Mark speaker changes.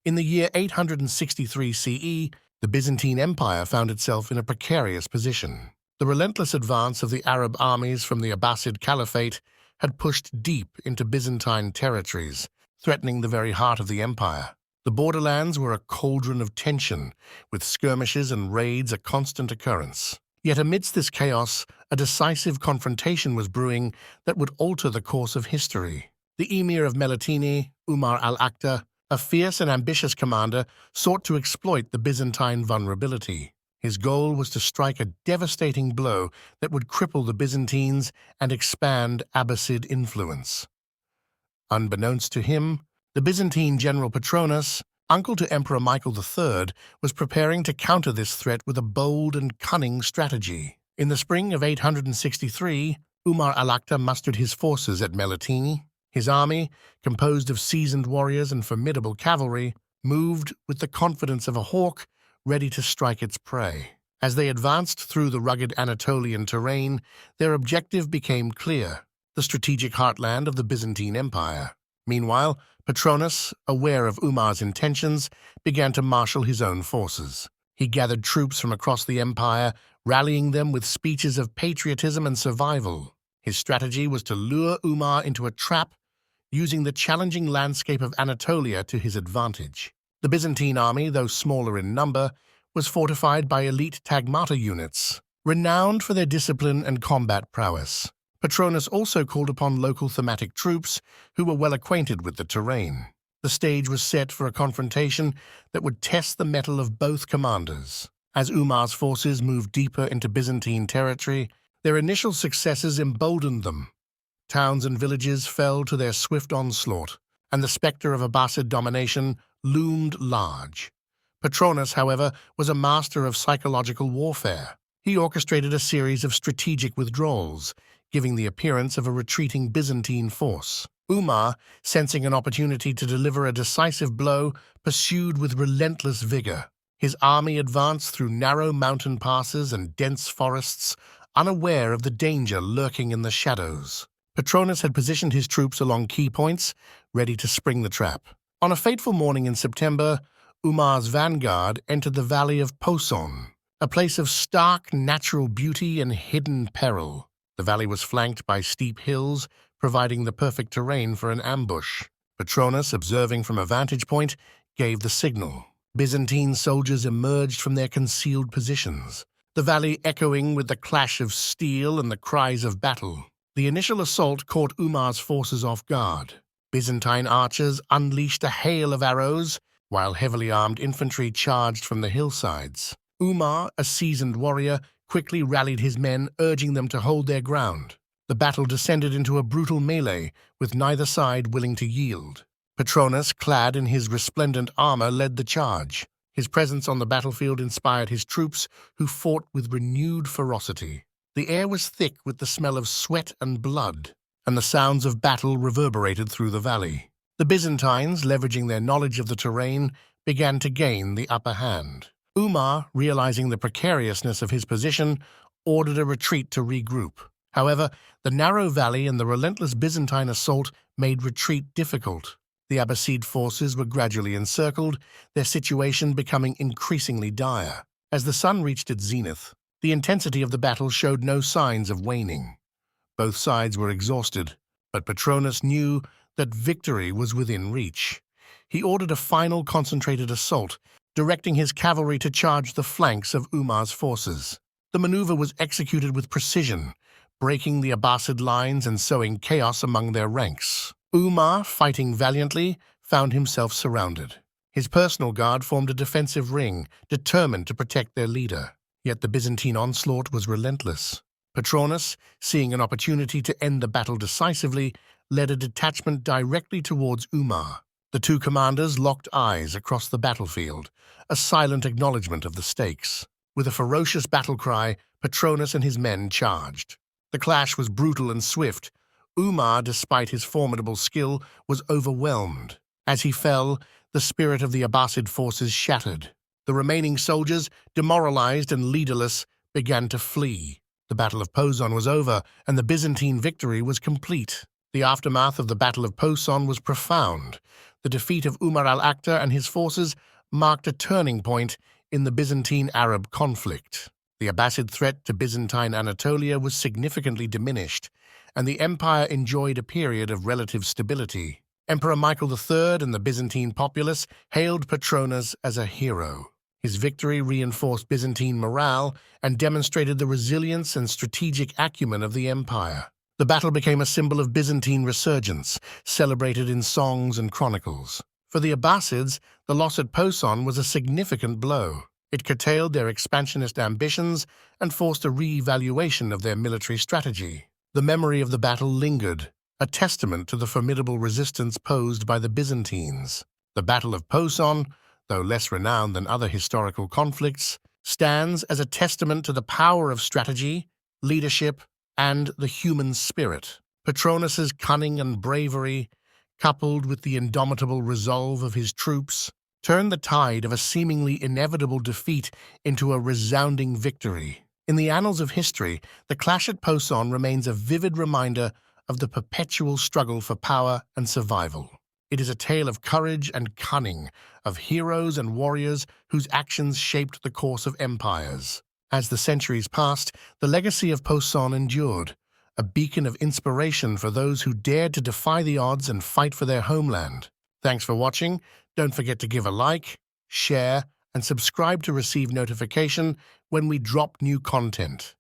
Speaker 1: In the year 863 CE, the Byzantine Empire found itself in a precarious position. The relentless advance of the Arab armies from the Abbasid Caliphate had pushed deep into Byzantine territories, threatening the very heart of the empire. The borderlands were a cauldron of tension, with skirmishes and raids a constant occurrence. Yet amidst this chaos, a decisive confrontation was brewing that would alter the course of history. The emir of Melitene, Umar al-Aqta, a fierce and ambitious commander, sought to exploit the Byzantine vulnerability. His goal was to strike a devastating blow that would cripple the Byzantines and expand Abbasid influence. Unbeknownst to him, the Byzantine general Patronus, uncle to Emperor Michael III, was preparing to counter this threat with a bold and cunning strategy. In the spring of 863, Umar al-Aqta mustered his forces at Melitene. His army, composed of seasoned warriors and formidable cavalry, moved with the confidence of a hawk ready to strike its prey. As they advanced through the rugged Anatolian terrain, their objective became clear: the strategic heartland of the Byzantine Empire. Meanwhile, Patronus, aware of Umar's intentions, began to marshal his own forces. He gathered troops from across the empire, rallying them with speeches of patriotism and survival. His strategy was to lure Umar into a trap, using the challenging landscape of Anatolia to his advantage. The Byzantine army, though smaller in number, was fortified by elite tagmata units, renowned for their discipline and combat prowess. Patronus also called upon local thematic troops who were well acquainted with the terrain. The stage was set for a confrontation that would test the mettle of both commanders. As Umar's forces moved deeper into Byzantine territory, their initial successes emboldened them. Towns and villages fell to their swift onslaught, and the specter of Abbasid domination loomed large. Patronus, however, was a master of psychological warfare. He orchestrated a series of strategic withdrawals, giving the appearance of a retreating Byzantine force. Umar, sensing an opportunity to deliver a decisive blow, pursued with relentless vigor. His army advanced through narrow mountain passes and dense forests, unaware of the danger lurking in the shadows. Patronus had positioned his troops along key points, ready to spring the trap. On a fateful morning in September, Umar's vanguard entered the valley of Poson, a place of stark natural beauty and hidden peril. The valley was flanked by steep hills, providing the perfect terrain for an ambush. Patronus, observing from a vantage point, gave the signal. Byzantine soldiers emerged from their concealed positions, the valley echoing with the clash of steel and the cries of battle. The initial assault caught Umar's forces off guard. Byzantine archers unleashed a hail of arrows, while heavily armed infantry charged from the hillsides. Umar, a seasoned warrior, quickly rallied his men, urging them to hold their ground. The battle descended into a brutal melee, with neither side willing to yield. Patronus, clad in his resplendent armor, led the charge. His presence on the battlefield inspired his troops, who fought with renewed ferocity. The air was thick with the smell of sweat and blood, and the sounds of battle reverberated through the valley. The Byzantines, leveraging their knowledge of the terrain, began to gain the upper hand. Umar, realizing the precariousness of his position, ordered a retreat to regroup. However, the narrow valley and the relentless Byzantine assault made retreat difficult. The Abbasid forces were gradually encircled, their situation becoming increasingly dire. As the sun reached its zenith, the intensity of the battle showed no signs of waning. Both sides were exhausted, but Patronus knew that victory was within reach. He ordered a final concentrated assault, directing his cavalry to charge the flanks of Umar's forces. The maneuver was executed with precision, breaking the Abbasid lines and sowing chaos among their ranks. Umar, fighting valiantly, found himself surrounded. His personal guard formed a defensive ring, determined to protect their leader. Yet the Byzantine onslaught was relentless. Patronus, seeing an opportunity to end the battle decisively, led a detachment directly towards Umar. The two commanders locked eyes across the battlefield, a silent acknowledgement of the stakes. With a ferocious battle cry, Patronus and his men charged. The clash was brutal and swift. Umar, despite his formidable skill, was overwhelmed. As he fell, the spirit of the Abbasid forces shattered. The remaining soldiers, demoralized and leaderless, began to flee. The Battle of Poson was over, and the Byzantine victory was complete. The aftermath of the Battle of Poson was profound. The defeat of Umar al-Akhtar and his forces marked a turning point in the Byzantine-Arab conflict. The Abbasid threat to Byzantine Anatolia was significantly diminished, and the empire enjoyed a period of relative stability. Emperor Michael III and the Byzantine populace hailed Petronas as a hero. His victory reinforced Byzantine morale and demonstrated the resilience and strategic acumen of the empire. The battle became a symbol of Byzantine resurgence, celebrated in songs and chronicles. For the Abbasids, the loss at Poson was a significant blow. It curtailed their expansionist ambitions and forced a re-evaluation of their military strategy. The memory of the battle lingered, a testament to the formidable resistance posed by the Byzantines. The Battle of Poson, though less renowned than other historical conflicts, stands as a testament to the power of strategy, leadership, and the human spirit. Petronus's cunning and bravery, coupled with the indomitable resolve of his troops, turned the tide of a seemingly inevitable defeat into a resounding victory. In the annals of history, the clash at Poson remains a vivid reminder of the perpetual struggle for power and survival. It is a tale of courage and cunning, of heroes and warriors whose actions shaped the course of empires. As the centuries passed, the legacy of Poson endured, a beacon of inspiration for those who dared to defy the odds and fight for their homeland. Thanks for watching. Don't forget to give a like, share, and subscribe to receive notification when we drop new content.